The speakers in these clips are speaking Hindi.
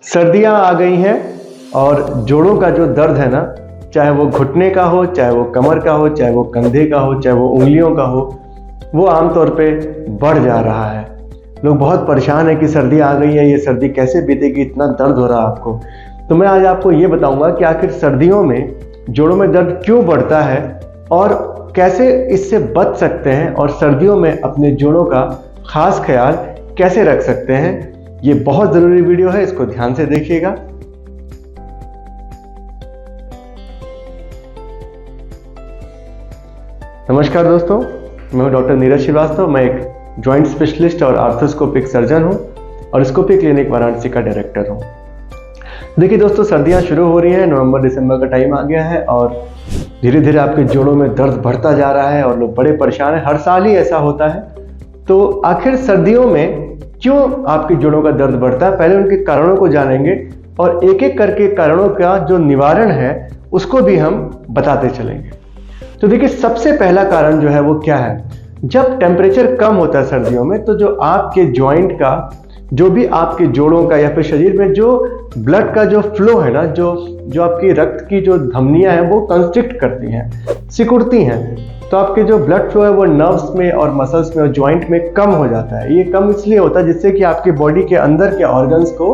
सर्दियां आ गई हैं और जोड़ों का जो दर्द है ना, चाहे वो घुटने का हो, चाहे वो कमर का हो, चाहे वो कंधे का हो, चाहे वो उंगलियों का हो, वो आमतौर पे बढ़ जा रहा है। लोग बहुत परेशान हैं कि सर्दी आ गई है, ये सर्दी कैसे बीतेगी, इतना दर्द हो रहा है आपको। तो मैं आज आपको ये बताऊंगा कि आखिर सर्दियों में जोड़ों में दर्द क्यों बढ़ता है और कैसे इससे बच सकते हैं और सर्दियों में अपने जोड़ों का खास ख्याल कैसे रख सकते हैं। ये बहुत ज़रूरी वीडियो है, इसको ध्यान से देखिएगा। नमस्कार दोस्तों, मैं हूं डॉक्टर नीरज श्रीवास्तव। मैं एक जॉइंट स्पेशलिस्ट और आर्थोस्कोपिक सर्जन हूं और स्कोपी क्लिनिक वाराणसी का डायरेक्टर हूं। देखिए दोस्तों, सर्दियां शुरू हो रही हैं, नवंबर दिसंबर का टाइम आ गया है और धीरे धीरे आपके जोड़ों में दर्द बढ़ता जा रहा है और लोग बड़े परेशान हैं। हर साल ही ऐसा होता है। तो आखिर सर्दियों में क्यों आपके जोड़ों का दर्द बढ़ता है, पहले उनके कारणों को जानेंगे और एक एक करके कारणों का जो निवारण है उसको भी हम बताते चलेंगे। तो देखिए, सबसे पहला कारण जो है वो क्या है, जब टेम्परेचर कम होता है सर्दियों में तो जो आपके जॉइंट का, जो भी आपके जोड़ों का या फिर शरीर में जो ब्लड का जो फ्लो है ना, जो आपकी रक्त की जो धमनियां हैं वो कंस्ट्रिक्ट करती हैं, सिकुड़ती हैं। तो आपके जो ब्लड फ्लो है वो नर्व्स में और मसल्स में और जॉइंट में कम हो जाता है। ये कम इसलिए होता है जिससे कि आपके बॉडी के अंदर के ऑर्गन्स को,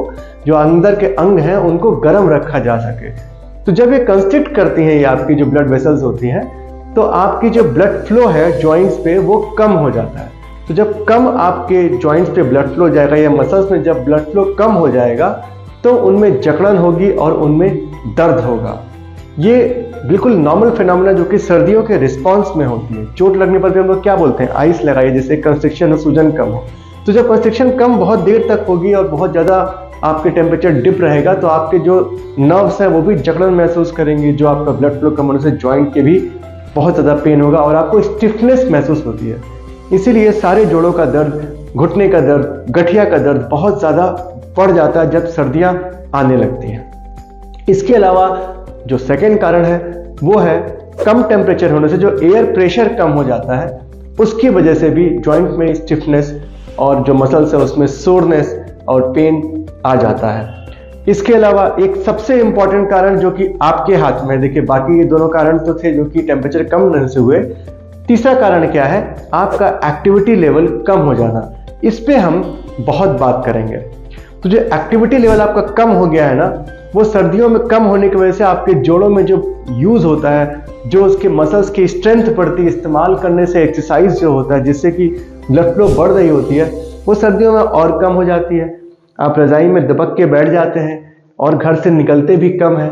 जो अंदर के अंग हैं, उनको गर्म रखा जा सके। तो जब ये कंस्ट्रिक्ट करती हैं, ये आपकी जो ब्लड वेसल्स होती हैं, तो आपकी जो ब्लड फ्लो है जॉइंट्स पे वो कम हो जाता है। तो जब कम आपके जॉइंट्स पे ब्लड फ्लो जाएगा या मसल्स में जब ब्लड फ्लो कम हो जाएगा तो उनमें जकड़न होगी और उनमें दर्द होगा। ये बिल्कुल नॉर्मल फिनोमेना जो कि सर्दियों के रिस्पॉन्स में होती है। चोट लगने पर भी हम लोग क्या बोलते हैं, आइस लगाइए, जिससे कंस्ट्रिक्शन और सूजन कम हो। तो जब कंस्ट्रिक्शन कम बहुत देर तक होगी और बहुत ज़्यादा आपके टेम्परेचर डिप रहेगा तो आपके जो नर्व्स हैं वो भी जकड़न महसूस करेंगे, जो आपका ब्लड फ्लो कम होने से जॉइंट के भी बहुत ज़्यादा पेन होगा और आपको स्टिफनेस महसूस होती है। इसीलिए सारे जोड़ों का दर्द, घुटने का दर्द, गठिया का दर्द बहुत ज़्यादा बढ़ जाता है जब सर्दियां आने लगती हैं। इसके अलावा जो सेकेंड कारण है वो है कम टेम्परेचर होने से जो एयर प्रेशर कम हो जाता है, उसकी वजह से भी जॉइंट में स्टिफनेस और जो मसल्स है उसमें सोरनेस और पेन आ जाता है। इसके अलावा एक सबसे इंपॉर्टेंट कारण जो कि आपके हाथ में, देखिए बाकी ये दोनों कारण तो थे जो कि टेम्परेचर कम होने से हुए, तीसरा कारण क्या है, आपका एक्टिविटी लेवल कम हो जाना। इस पे हम बहुत बात करेंगे। तो जो एक्टिविटी लेवल आपका कम हो गया है ना, वो सर्दियों में कम होने की वजह से आपके जोड़ों में जो यूज होता है, जो उसके मसल्स की स्ट्रेंथ बढ़ती है, इस्तेमाल करने से एक्सरसाइज जो होता है जिससे कि ब्लड फ्लो बढ़ रही होती है, वो सर्दियों में और कम हो जाती है। आप रजाई में दबक के बैठ जाते हैं और घर से निकलते भी कम है।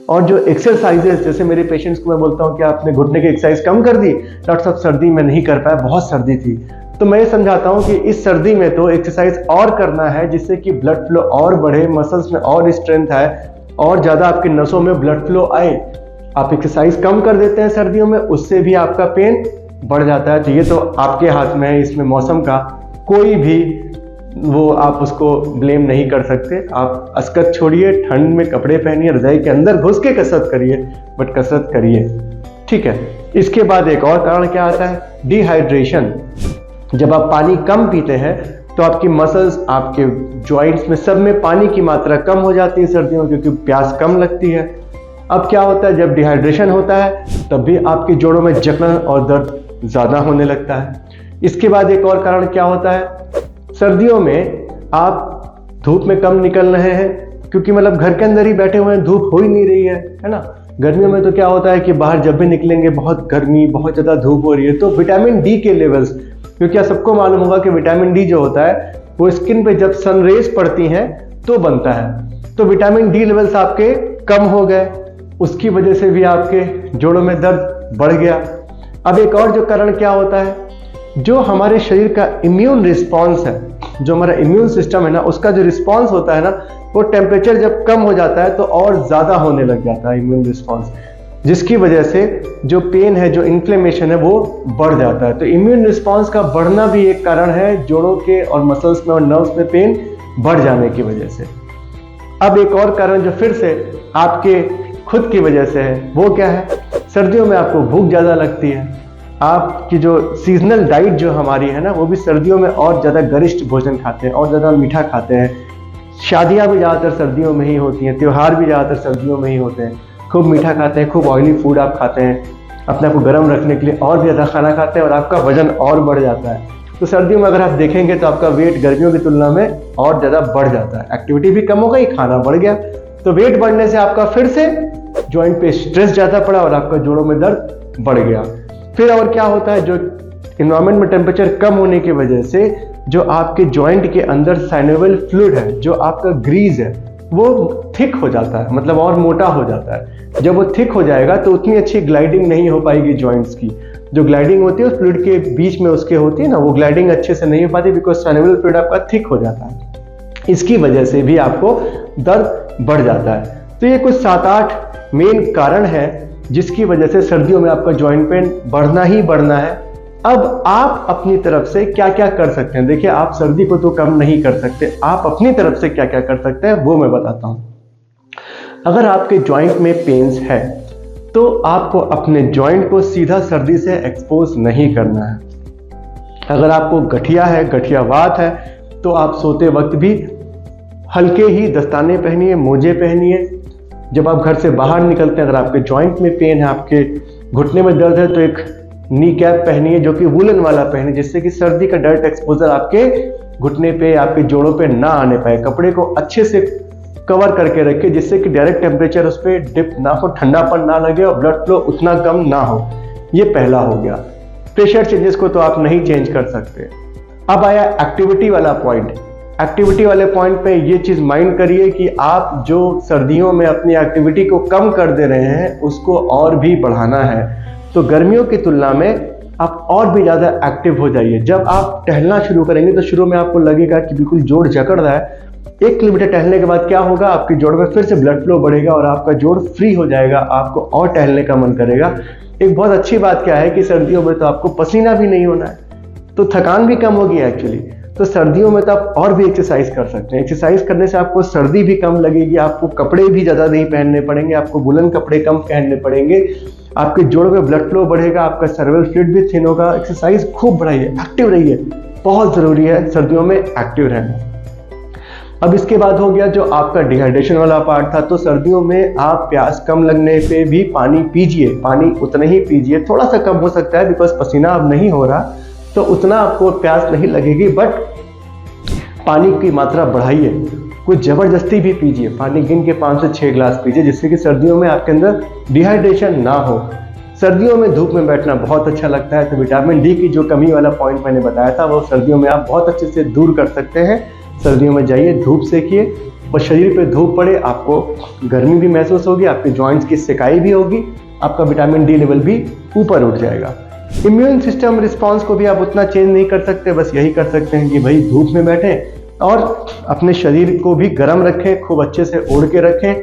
और जो एक्सरसाइजेस, जैसे मेरे पेशेंट्स को मैं बोलता हूँ कि आपने घुटने की एक्सरसाइज कम कर दी, डॉक्टर साहब सर्दी में नहीं कर पाया, बहुत सर्दी थी। तो मैं ये समझाता हूँ कि इस सर्दी में तो एक्सरसाइज और करना है जिससे कि ब्लड फ्लो और बढ़े, मसल्स में और स्ट्रेंथ आए और ज़्यादा आपके नसों में ब्लड फ्लो आए। आप एक्सरसाइज कम कर देते हैं सर्दियों में, उससे भी आपका पेन बढ़ जाता है। तो ये तो आपके हाथ में है, इसमें मौसम का कोई भी वो आप उसको ब्लेम नहीं कर सकते। आप असकत छोड़िए, ठंड में कपड़े पहनिए, रजाई के अंदर घुस के कसरत करिए, बट कसरत करिए, ठीक है। इसके बाद एक और कारण क्या आता है, डिहाइड्रेशन। जब आप पानी कम पीते हैं तो आपकी मसल्स, आपके जॉइंट्स में, सब में पानी की मात्रा कम हो जाती है सर्दियों में, क्योंकि प्यास कम लगती है। अब क्या होता है, जब डिहाइड्रेशन होता है तब भी आपके जोड़ों में जकड़न और दर्द ज़्यादा होने लगता है। इसके बाद एक और कारण क्या होता है, सर्दियों में आप धूप में कम निकल रहे हैं, क्योंकि मतलब घर के अंदर ही बैठे हुए हैं, धूप हो ही नहीं रही है ना। गर्मियों में तो क्या होता है कि बाहर जब भी निकलेंगे बहुत गर्मी, बहुत ज़्यादा धूप हो रही है, तो विटामिन डी के लेवल्स, क्योंकि आप सबको मालूम होगा कि विटामिन डी जो होता है वो स्किन पे जब सन रेज पड़ती हैं तो बनता है। तो विटामिन डी लेवल्स आपके कम हो गए, उसकी वजह से भी आपके जोड़ों में दर्द बढ़ गया। अब एक और जो कारण क्या होता है, जो हमारे शरीर का इम्यून रिस्पॉन्स है, जो हमारा इम्यून सिस्टम है ना, उसका जो रिस्पॉन्स होता है ना, वो टेम्परेचर जब कम हो जाता है तो और ज़्यादा होने लग जाता है इम्यून रिस्पॉन्स, जिसकी वजह से जो पेन है, जो इन्फ्लेमेशन है, वो बढ़ जाता है। तो इम्यून रिस्पॉन्स का बढ़ना भी एक कारण है जोड़ों के और मसल्स में और नर्व्स में पेन बढ़ जाने की वजह से। अब एक और कारण जो फिर से आपके खुद की वजह से है, वो क्या है, सर्दियों में आपको भूख ज़्यादा लगती है। आपकी जो सीजनल डाइट जो हमारी है ना, वो भी सर्दियों में और ज़्यादा गरिष्ठ भोजन खाते हैं और ज़्यादा मीठा खाते हैं। शादियाँ भी ज़्यादातर सर्दियों में ही होती हैं, त्यौहार भी ज़्यादातर सर्दियों में ही होते हैं। खूब मीठा खाते हैं, खूब ऑयली फूड आप खाते हैं, अपने आप को गर्म रखने के लिए और भी ज़्यादा खाना खाते हैं और आपका वजन और बढ़ जाता है। तो सर्दियों में अगर आप देखेंगे तो आपका वेट गर्मियों की तुलना में और ज़्यादा बढ़ जाता है। एक्टिविटी भी कम हो गई, खाना बढ़ गया, तो वेट बढ़ने से आपका फिर से जॉइंट पे स्ट्रेस ज़्यादा पड़ा और आपका जोड़ों में दर्द बढ़ गया। फिर और क्या होता है, जो इन्वायरमेंट में टेम्परेचर कम होने की वजह से जो आपके जॉइंट के अंदर साइनोवियल फ्लूइड है, जो आपका ग्रीज है, वो थिक हो जाता है, मतलब और मोटा हो जाता है। जब वो थिक हो जाएगा तो उतनी अच्छी ग्लाइडिंग नहीं हो पाएगी जॉइंट्स की। जो ग्लाइडिंग होती है उस फ्लूइड के बीच में उसके होती है ना, वो ग्लाइडिंग अच्छे से नहीं हो पाती, बिकॉज साइनोवियल फ्लूइड आपका थिक हो जाता है। इसकी वजह से भी आपको दर्द बढ़ जाता है। तो ये कुछ 7-8 मेन कारण है जिसकी वजह से सर्दियों में आपका जॉइंट पेन बढ़ना ही बढ़ना है। अब आप अपनी तरफ से क्या क्या कर सकते हैं। देखिए, आप सर्दी को तो कम नहीं कर सकते, आप अपनी तरफ से क्या क्या कर सकते हैं वो मैं बताता हूं। अगर आपके जॉइंट में पेन्स है तो आपको अपने जॉइंट को सीधा सर्दी से एक्सपोज नहीं करना है। अगर आपको गठिया है, गठियावात है, तो आप सोते वक्त भी हल्के ही दस्ताने पहनिए, मोजे पहनिए। जब आप घर से बाहर निकलते हैं, अगर आपके जॉइंट में पेन है, आपके घुटने में दर्द है, तो एक नी कैप पहनिए जो कि वुलन वाला पहनिए, जिससे कि सर्दी का डायरेक्ट एक्सपोजर आपके घुटने पे, आपके जोड़ों पे ना आने पाए। कपड़े को अच्छे से कवर करके रखिए जिससे कि डायरेक्ट टेम्परेचर उस पर डिप ना हो, ठंडापन ना लगे और ब्लड फ्लो उतना कम ना हो। ये पहला हो गया। प्रेशर चेंजेस को तो आप नहीं चेंज कर सकते। अब आया एक्टिविटी वाला पॉइंट। एक्टिविटी वाले पॉइंट पे ये चीज माइंड करिए कि आप जो सर्दियों में अपनी एक्टिविटी को कम कर दे रहे हैं उसको और भी बढ़ाना है। तो गर्मियों की तुलना में आप और भी ज़्यादा एक्टिव हो जाइए। जब आप टहलना शुरू करेंगे तो शुरू में आपको लगेगा कि बिल्कुल जोड़ जकड़ रहा है। 1 किलोमीटर टहलने के बाद क्या होगा, आपकी जोड़ में फिर से ब्लड फ्लो बढ़ेगा और आपका जोड़ फ्री हो जाएगा, आपको और टहलने का मन करेगा। एक बहुत अच्छी बात क्या है कि सर्दियों में तो आपको पसीना भी नहीं होना है, तो थकान भी कम होगी एक्चुअली। तो सर्दियों में तो आप और भी एक्सरसाइज कर सकते हैं। एक्सरसाइज करने से आपको सर्दी भी कम लगेगी, आपको कपड़े भी ज़्यादा नहीं पहनने पड़ेंगे, आपको वुलन कपड़े कम पहनने पड़ेंगे, आपके जोड़ों में ब्लड फ्लो बढ़ेगा, आपका सर्वाइकल फ्लूइड भी थिन होगा। एक्सरसाइज खूब बढ़ाइए, एक्टिव रहिए, बहुत ज़रूरी है सर्दियों में एक्टिव रहना। अब इसके बाद हो गया जो आपका डिहाइड्रेशन वाला पार्ट था। तो सर्दियों में आप प्यास कम लगने पे भी पानी पीजिए, पानी उतना ही पीजिए, थोड़ा सा कम हो सकता है बिकॉज पसीना अब नहीं हो रहा, तो उतना आपको प्यास नहीं लगेगी, बट पानी की मात्रा बढ़ाइए। कुछ ज़बरदस्ती भी पीजिए, पानी गिन के 5 से 6 ग्लास पीजिए, जिससे कि सर्दियों में आपके अंदर डिहाइड्रेशन ना हो। सर्दियों में धूप में बैठना बहुत अच्छा लगता है, तो विटामिन डी की जो कमी वाला पॉइंट मैंने बताया था वो सर्दियों में आप बहुत अच्छे से दूर कर सकते हैं। सर्दियों में जाइए, धूप सेकिए और शरीर पे धूप पड़े, आपको गर्मी भी महसूस होगी, आपके जॉइंट्स की सिकाई भी होगी, आपका विटामिन डी लेवल भी ऊपर उठ जाएगा। इम्यून सिस्टम रिस्पांस को भी आप उतना चेंज नहीं कर सकते, बस यही कर सकते हैं कि भाई धूप में बैठें और अपने शरीर को भी गर्म रखें, खूब अच्छे से ओढ़ के रखें,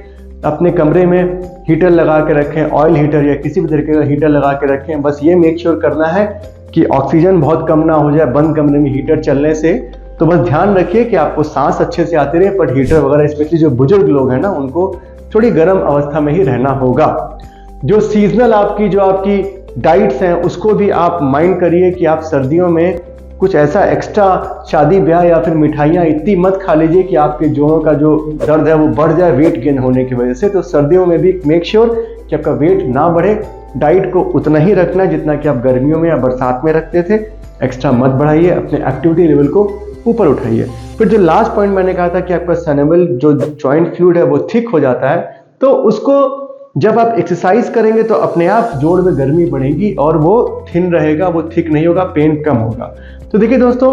अपने कमरे में हीटर लगा के रखें, ऑयल हीटर या किसी भी तरीके का हीटर लगा के रखें। बस ये मेक श्योर करना है कि ऑक्सीजन बहुत कम ना हो जाए बंद कमरे में हीटर चलने से। तो बस ध्यान रखिए कि आपको सांस अच्छे से आती रहे, बट हीटर वगैरह स्पेशली जो बुजुर्ग लोग हैं ना, उनको थोड़ी गर्म अवस्था में ही रहना होगा। जो सीजनल आपकी डाइट्स हैं उसको भी आप माइंड करिए कि आप सर्दियों में कुछ ऐसा एक्स्ट्रा शादी ब्याह या फिर मिठाइयाँ इतनी मत खा लीजिए कि आपके जोड़ों का जो दर्द है वो बढ़ जाए वेट गेन होने की वजह से। तो सर्दियों में भी मेक श्योर कि आपका वेट ना बढ़े, डाइट को उतना ही रखना जितना कि आप गर्मियों में या बरसात में रखते थे, एक्स्ट्रा मत बढ़ाइए, अपने एक्टिविटी लेवल को ऊपर उठाइए। फिर जो लास्ट पॉइंट मैंने कहा था कि आपका साइनोवियल जो जॉइंट फ्लूइड है वो थिक हो जाता है, तो उसको जब आप एक्सरसाइज करेंगे तो अपने आप जोड़ में गर्मी बढ़ेगी और वो थिन रहेगा, वो थिक नहीं होगा, पेन कम होगा। तो देखिए दोस्तों,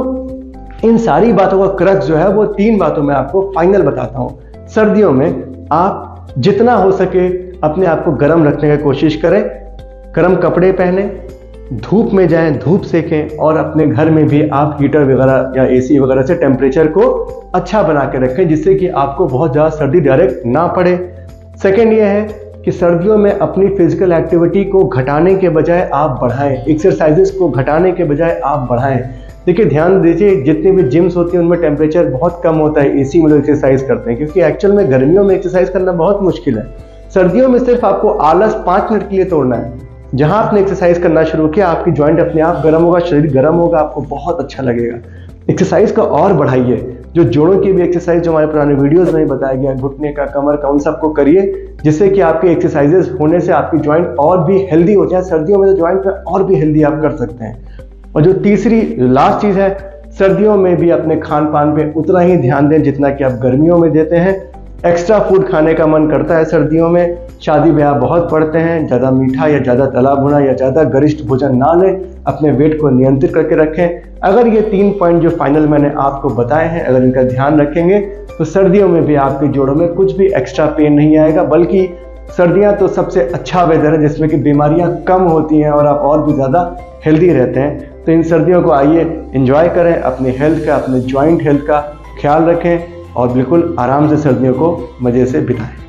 इन सारी बातों का क्रक्स जो है वो 3 बातों में आपको फाइनल बताता हूँ। सर्दियों में आप जितना हो सके अपने आप को गर्म रखने की कोशिश करें, गर्म कपड़े पहने, धूप में जाएं, धूप सेकें और अपने घर में भी आप हीटर वगैरह या एसी वगैरह से टेम्परेचर को अच्छा बना के रखें जिससे कि आपको बहुत ज़्यादा सर्दी डायरेक्ट ना पड़े। सेकेंड ये है कि सर्दियों में अपनी फिजिकल एक्टिविटी को घटाने के बजाय आप बढ़ाएं, एक्सरसाइजेस को घटाने के बजाय आप बढ़ाएं। देखिए, ध्यान दीजिए, जितनी भी जिम्स होती हैं उनमें टेम्परेचर बहुत कम होता है, एसी में लोग एक्सरसाइज करते हैं, क्योंकि एक्चुअल में गर्मियों में एक्सरसाइज करना बहुत मुश्किल है। सर्दियों में सिर्फ आपको आलस 5 मिनट के लिए तोड़ना है। जहां आपने एक्सरसाइज करना शुरू किया, आपकी जॉइंट अपने आप गर्म होगा, शरीर गर्म होगा, आपको बहुत अच्छा लगेगा। एक्सरसाइज को और बढ़ाइए। जो जोड़ों की भी एक्सरसाइज जो हमारे पुराने वीडियोस में बताया गया, घुटने का, कमर का, उन सबको करिए, जिससे कि आपके एक्सरसाइजेस होने से आपकी जॉइंट और भी हेल्दी हो जाए। सर्दियों में तो जॉइंट में और भी हेल्दी आप कर सकते हैं। और जो तीसरी लास्ट चीज़ है, सर्दियों में भी अपने खान पान पे उतना ही ध्यान दें जितना कि आप गर्मियों में देते हैं। एक्स्ट्रा फूड खाने का मन करता है सर्दियों में, शादी ब्याह बहुत पड़ते हैं, ज़्यादा मीठा या ज़्यादा तला भुना या ज़्यादा गरिष्ठ भोजन ना लें, अपने वेट को नियंत्रित करके रखें। अगर ये 3 पॉइंट जो फाइनल मैंने आपको बताए हैं, अगर इनका ध्यान रखेंगे तो सर्दियों में भी आपके जोड़ों में कुछ भी एक्स्ट्रा पेन नहीं आएगा, बल्कि सर्दियां तो सबसे अच्छा वेदर है जिसमें कि बीमारियां कम होती हैं और आप और भी ज़्यादा हेल्दी रहते हैं। तो इन सर्दियों को आइए एंजॉय करें, अपनी हेल्थ का, अपने जॉइंट हेल्थ का ख्याल रखें और बिल्कुल आराम से सर्दियों को मज़े से बिताएं।